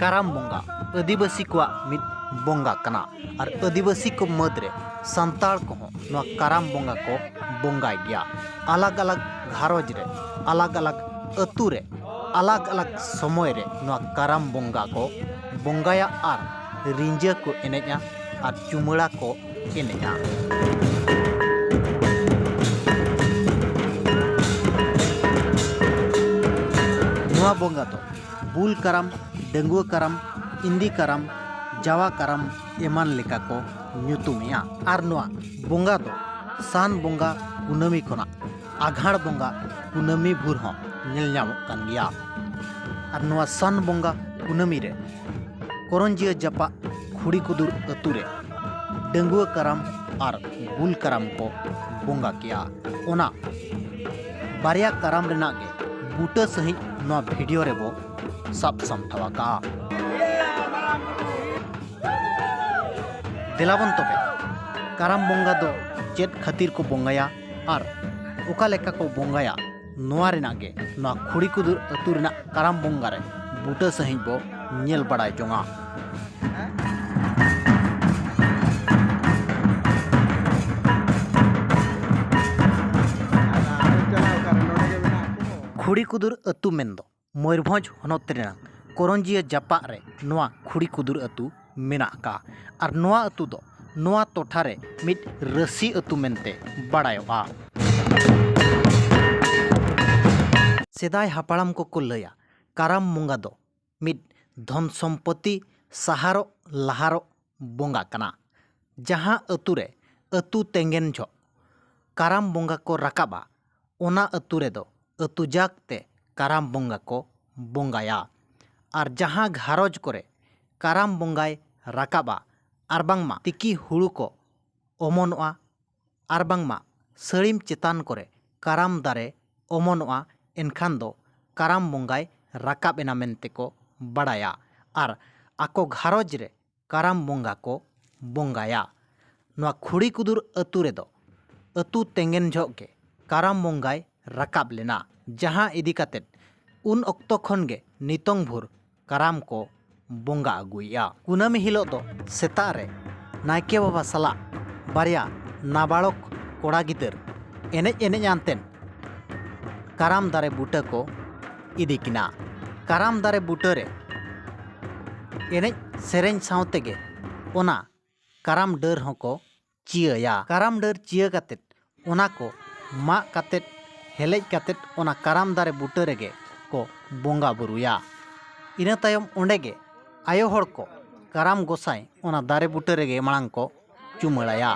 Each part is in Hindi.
काराम बोंगा आदिवासी को मिद बोंगा कना और आदिवासी को मदरे संताल को नवा काराम बोंगा को बोंगाय गया। अलग अलग घारोज रे अलग अलग अतु रे अलग अलग समय रे नवा काराम बोंगा को बोंगाया और रिंजा को एनेजा और चुमड़ा को एनेजा। नवा बोंगा तो बुल काराम डेंगुआ काराम इंदी काराम जावा काराम एमान लेका को ᱧᱩᱛᱩᱢᱮᱜᱼᱟ और नवा बोंगा दो सान बोंगा कुनामी खना आघाड़ बोंगा कुनामी भूर हों नेल ᱧᱟᱢᱚᱜ कान गिया। और नवा सान बोंगा कुनामी रे करंजिया जापा खुड़ी कुदुर अतु रे डेंगुआ काराम और बुल काराम को बोंगा किया। ओना बारिया काराम रेना गे बूटा सही नवा वीडियो रे बो सब समठावा का दिलावन तबे काराम बोंगा दो चेत खातिर को बोंगाया और ओका लेका को बोंगाया नोआ रेना गे नोआ खुड़ी कुदुर अतु रेना काराम बोंगा रे बूटा सही बो नेल बड़ाय जोंगा। खुड़ी कुदुर अतु मेंदो मयूरभंज हनत रेना करंजिया जापा रे नोआ खुड़ी कुदुर अतु मेना का और नोआ अतु दो नोआ टोठा रे मिद रसी अतु मेनते बड़ायोआ। सेदाय हापड़ाम को लया काराम बोंगा दो मिद धन सम्पत्ति सहारो लहारो बोंगा कना। जहां अतु रे अतु तेंगेन जो काराम बोंगा को रकाबा ओना अतु रे दो अतु जागते काराम बोंगा को बोंगाया। और जहां घारोज करे काराम बोंगाय राकाबा और बांगमा तिकी हुड़ू को ओमनोआ और बांगमा सड़ीम चेतान करे काराम दारे ओमनोआ एनखान दो काराम बोंगाय राकाब एना मेनते को बड़ाया और आको घारोज रे काराम बोंगा को बोंगाया। नोआ खुड़ी कुदुर अतु रे दो अतु तेंगेन झोग के काराम बोंगाय राकाब लेना जहां इदी कातेद उन अक्तो खन गे नितोंग भूर काराम को बोंगा अगुया। कुनामी हिलो दो सेता रे नायके बाबा सला बारिया नाबाड़क कोड़ा गिदर एनेज एनेज आनतेन काराम दारे बूटा को इदी किना। काराम दारे बूटा रे एनेज सेरेंज सावते गे ओना काराम डर होको चिया। काराम डर चिया कातेद ओना को मा कातेद हेलेज कातेद ओना काराम दारे बूटा रेगे को बोंगा बुरुया। इना तायम ओंडे गे आयो हड़ को काराम गोसाई ओना दारे बूटा रेगे मांग को चुमड़ाया।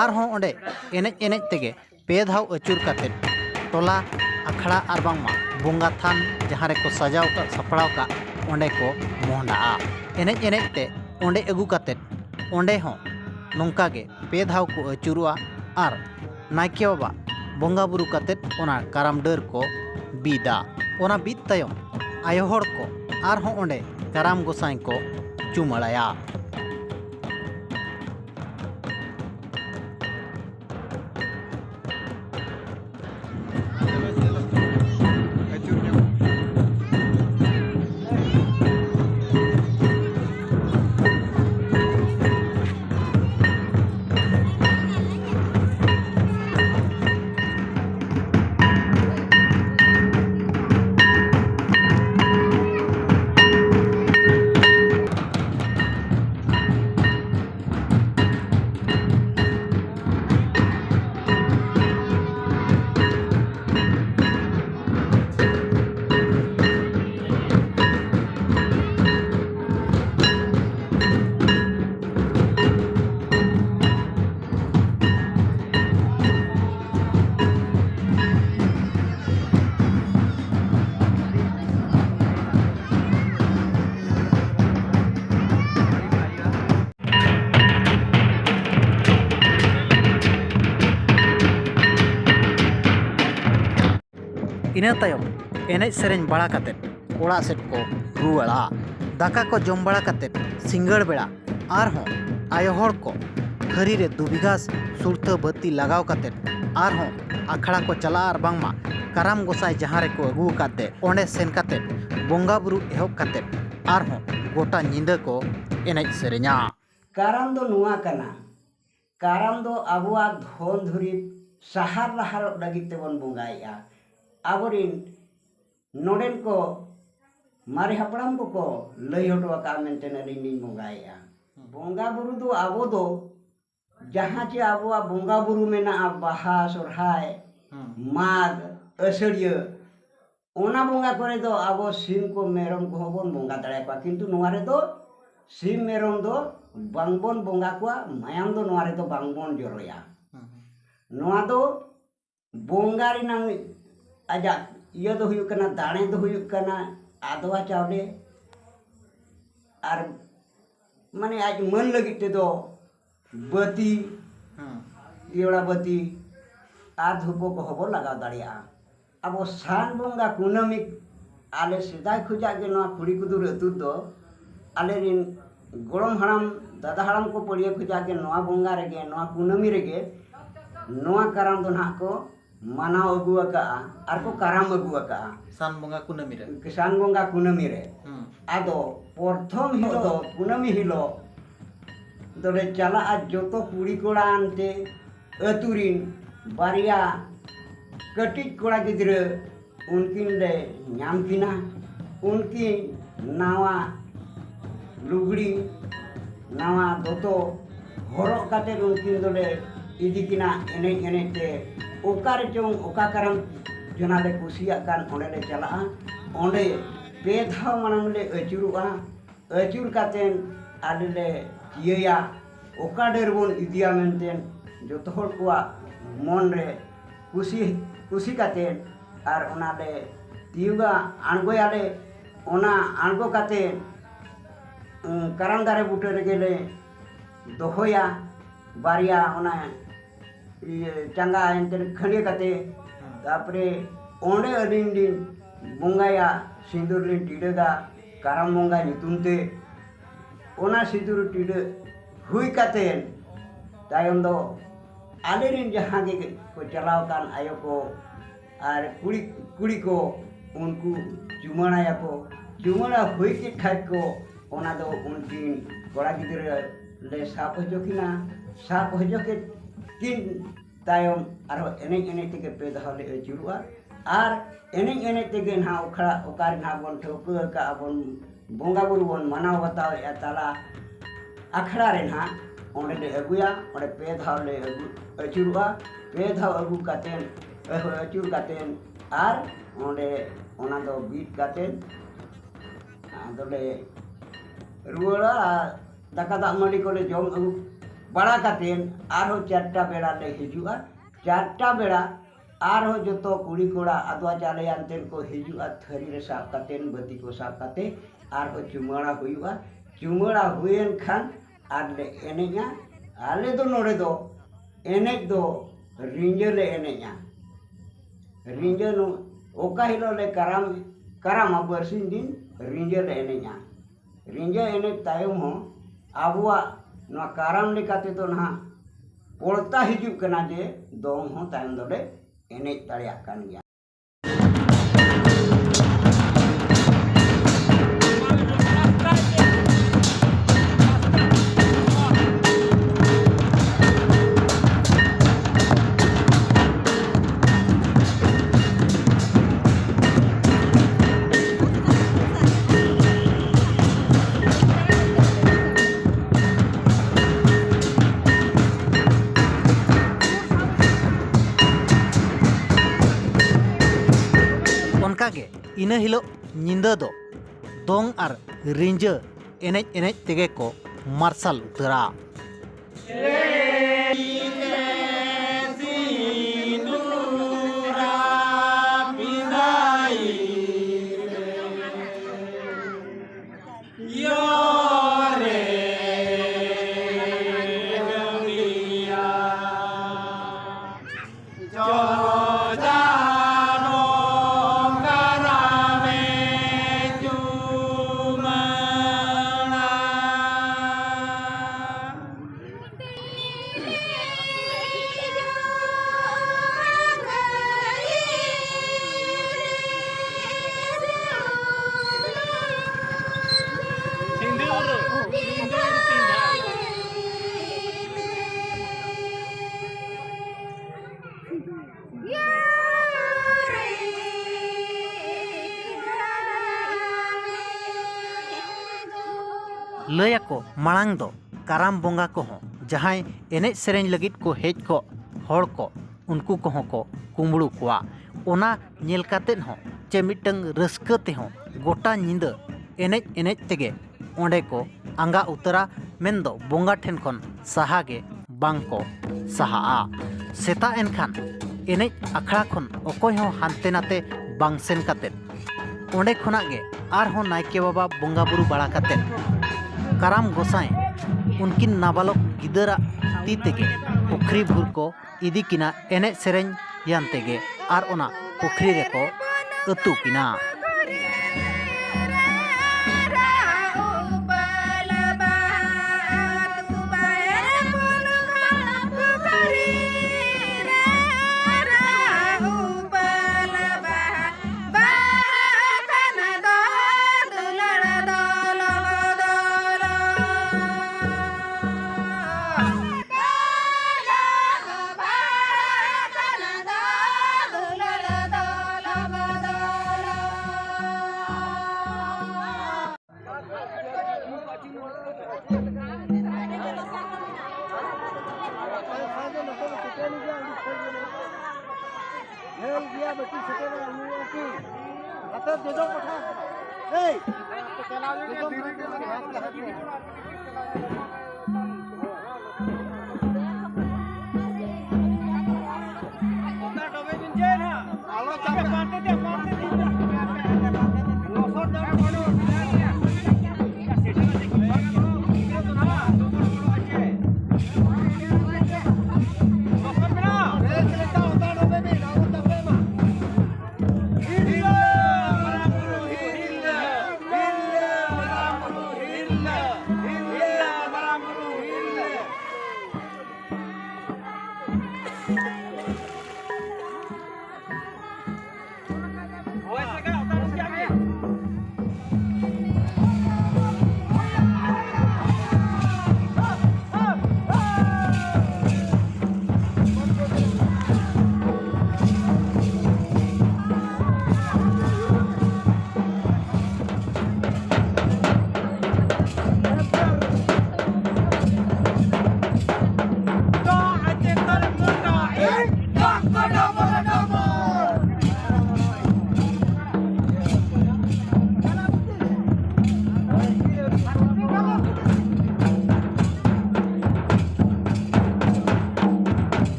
आरहों ओंडे एनेज एनेज तेगे पे धाव अचूर कातेद टोला आखड़ा आर बांगमा बोंगा थान जहाँ रे को सजाव का सपड़ाव का ओंडे को मोहंडा एनेज एनेज ते ओंडे अगू कातेद ओंडे हों नोंका गे पे धाव को अचूरुआ आर नायके बाबा बोंगा बुरु कातेद ओना काराम डर को बीदा ओना बीद तायम आयो हड़ को आरहों ओंडे काराम गोसाई को चुमड़ाया। इना तायम एनेज सेरेñ बड़ा कातेद ओड़ा सेट को रुवाड़ा दाका को जम बड़ा कातेद सिंगड़ बेड़ा आरहों आयो हड़ को थरी रे दुबिघास सुरता बत्ती लगाव कातेद आरहों आखड़ा को चला आर बांगमा काराम गोसाई जहाँ रे को अगू काते ओंडे सेन कातेद बोंगा बुरु एहब कातेद आरहों गोटा निंदा को एनेज सेरेñा। काराम दो नुआ कना काराम दो आबुआ धन धुरी सहार लहार लगित तेबन बोंगाया आबोरिन नोडेन को मारे हपड़ाम को लई हटवा का मेंटेन अलिनी बोंगाया बोंगा बुरु दो आबो दो जहाँ चे आबुआ बोंगा बुरु मेना बाहा सोरहाय माग असड़िया ओना बोंगा करे दो आबो सिम को मेरम को होबन बोंगा दाड़े को किंतु नोआरे दो सिम मेरम दो बांगबन बोंगा को मायाम दो नोआरे दो बांगबन जरोया नोआ दो बोंगा रिनांग आजा इया दो हुयुक कना दाणे दो हुयुक कना आदवा चावले आर माने आज मन लगी ते दो बती इड़ा बती आ धूपो को हबो लगा दाड़िया अब सान बोंगा कुनामी आले सिदाय खुजा के नोआ खुड़ी कुदुर अतु दो आले रिन गोड़म हड़ाम दादा हड़ाम को पड़िया खुजा के नोआ बोंगा रेगे नोआ कुनामी रेगे नोआ कराम दो ना को मानाव अगू का आर को काराम अगू का सान बोंगा कुनामी रे सान बोंगा कुनामी रे आदो प्रथम हिलो दो कुनामी हिलो दोले चला आज जोतो कुड़ी कोड़ा आनते अतुरिन बारिया कटिज कोड़ा गिद्र उनकिन ले नाम किना उनकी नावा लुगड़ी नावा दोतो हरक काते उनकिन दोले इदी किना एने एने ते ओकार चोंग ओका करम जनाले कुसिया कान ओंडे ले चला ओंडे पे धाव मानम ले अचुरुआ अचुर कातेन आले ले किया ओका डेरबोन इदिया मेंटेन जोतो हर कोआ मन रे कुसी कातेन आर ओना ले तियुगा आणगोयाले ओना आणगो कातेन करम दारे बुटे रे गेले दोहोया बारिया ओना चंगा एंटेन खड़िया काते तापरे ओंडे अलिन दिन बोंगाया सिंदूर लिन टीडेगा काराम बोंगा नितुनते ओना सिंदूर टीडे हुई काते तायम दो आलेरिन जहाँ के को चलाव कान आयो को आर कुड़ी को उनको चुमणाया को चुमणा हुई के ठाक को ओना दो उनकी कोड़ा गिद्र ले साप हजोकिना साप हजोके किन तायम आरो एनेज एनेज तेगे पे धाव ले अचुरुआ आर एनेज एनेज तेगे ना ओखड़ा ओकार ना बन ठोका का बन बोंगा बुरु बन मनाव बताव या ताला अखड़ा रे ना ओंडे ले अगुया ओंडे पे धाव ले अचुरुआ पे धाव अगु कातेन अचुर कातेन आर ओंडे ओना दो बीट कातेन आदोले रुवाड़ा दाका दा मडी कोले जम अगु बड़ा कातेन आरो 4टा बेड़ा ले हिजुआ 4टा बेड़ा आरो जोतो कुड़ी कोड़ा अदवा चाले अंतेन को हिजुआ थरी रे साब कातेन बती को साब काते आरो चुमाड़ा हुआ चुमाड़ा हुएन खान आर ले एनेजा आले दो नोड़े दो एनेज दो रिंजर ले एनेजा रिंजर नु ओका हिलो ले करामा बरसिन दिन रिंजर ले एनेजा रिंजर एने तायम हो आबुआ नवा काराम लेकाते तो ना पोड़ता हिजुक कना जे दोम हो तायम दोले एने ताड़िया कान गया इन हिलो निंदा दो दोंग और रिंजर एनेज एनेज तेगे को मार्शल उतरा लया को मांग दो काराम बोंगा को हो जहां एनेज सेरेंज लगित को हेज को हड़ को उनको को हो को कुंबड़ू कोआ ओना नेल कातेन हो चे मिटंग रस्क ते हो गोटा निंद एनेज एनेज तेगे ओंडे को आंगा उतरा मेंदो बोंगा ठेन खन साहागे बांग को साहा सेता एनखान एनेज अखड़ा खन अकोय हो हानते नाते बांग सेन कातेन ओंडे खना गे आर हो नायके बाबा बोंगा बुरु बड़ा कातेन काराम गोसाई उनकिन नाबालक गिदरा ती तेगे पुखरी भूर को इदी किना एने सेरेंज यान तेगे आर ओना पुखरी रे को अतु किना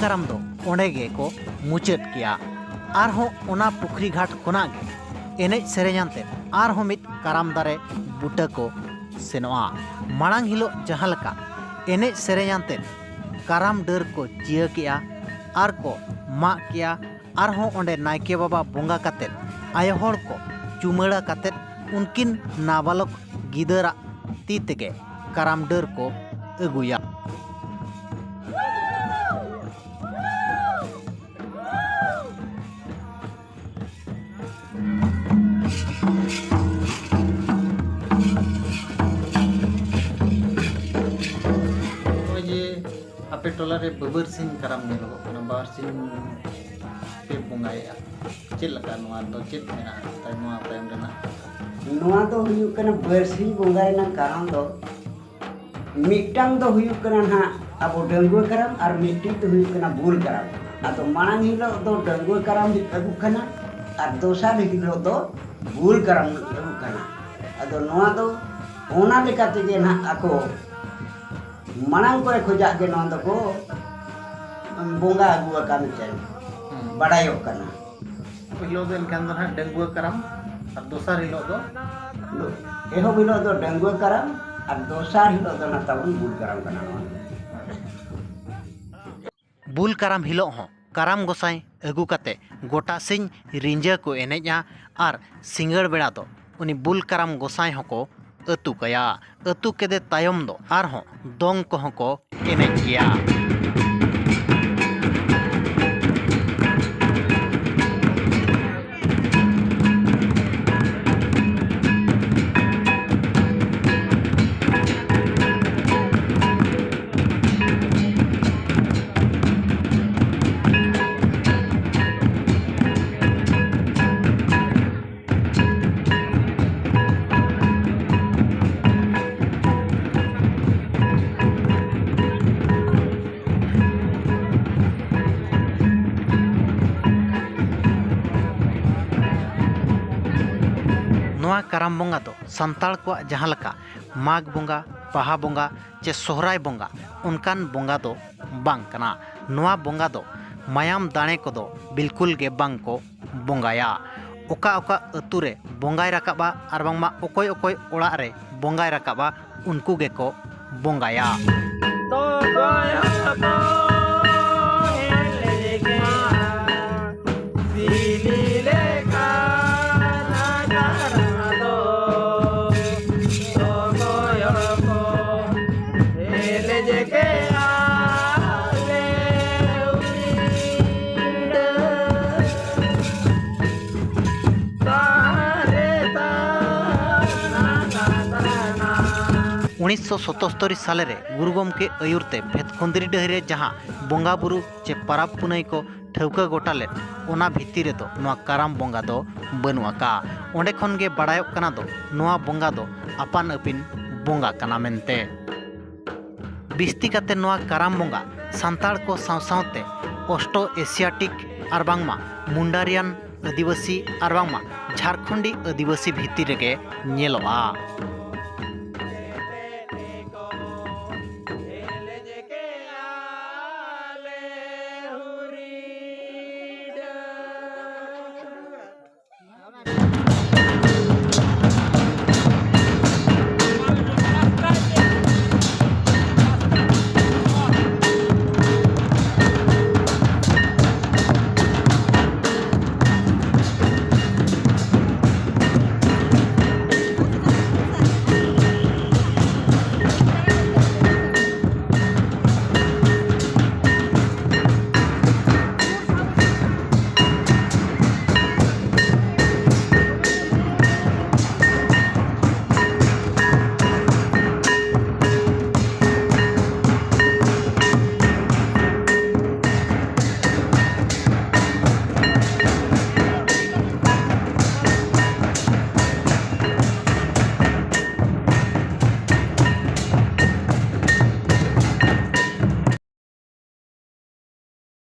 काराम दो ओंडे गे को मुचाद किया आरहों ओना पुखरी घाट खोना गे एनेज सेरेኛते आरहों मिद काराम दारे बुटा को सेनोआ मांग हिलो जहां लका एनेज सेरेኛते काराम डर को चिया किया आर को माग किया आरहों ओंडे नायके बाबा बोंगा काते आयो हर को चुमड़ा काते उनकिन नाबालक गिदरा ती तेगे काराम डर को अगुया आपे टोला रे बबर सिंह काराम नेलो कना बार सिंह पे बोंगाया चेल लका नोआ दो चेत मेना ताय नोआ तायम रेना नोआ दो हुयु कना बरसिंह बोंगा रेना काराम दो मिटांग दो हुयु कना ना अब डंगुआ काराम और मिटिंग दो हुयु कना बुल काराम आतो मांग हिलो दो डंगुआ काराम अगु कना और दोसार हिलो दो बुल काराम अगु कना आतो नोआ दो ओना लेका तेगे ना आको मांग करे खोजा के नोआ दो को बोंगा अगु का मिचन बड़ायो कना हिलो दो इनकान दो ना डंगुआ काराम और दोसार हिलो दो एहो हिलो दो डंगुआ काराम और दोसार हिलो दो ना तबुन बुल काराम कना बुल काराम हिलो हो काराम गोसाई अगु काते गोटा सिंह रिंजा को एनेजा और सिंगड़ बेड़ा दो उनी बुल काराम गोसाई होको अतु कया अतु केदे तायम दो आर हो दोंग को होको एनेज किया नोआ काराम बोंगा दो संताल को जहां लका माघ बोंगा बाहा बोंगा चे सोहराय बोंगा उनकान बोंगा दो बांग कना नोआ बोंगा दो मायाम दाणे को दो बिल्कुल गे बांग को बोंगाया ओका ओका अतु रे बोंगाय रकाबा आर बांगमा ओकोय ओकोय ओड़ा रे बोंगाय रकाबा उनको गे को बोंगाया तो उन्नीस साल रे गुरु गमके आयुरते भेदखुंदरी डहरे जहाँ बोंगा बुरु चे परब पुनई को ठौका गोटा ले ओना भित्ती दो नोआ काराम बोंगा दो बनुआ का ओंडे खन गे बड़ायोग कना दो नोआ बोंगा दो आपान अपिन बोंगा कना मेनते बिस्ती काते नोआ काराम बोंगा संताल को सावसावते ऑस्ट्रो एशियाटिक आर बांगमा मुंडारियान आदिवासी आर बांगमा झारखंडी आदिवासी भित्ती रेगे नेलोआ।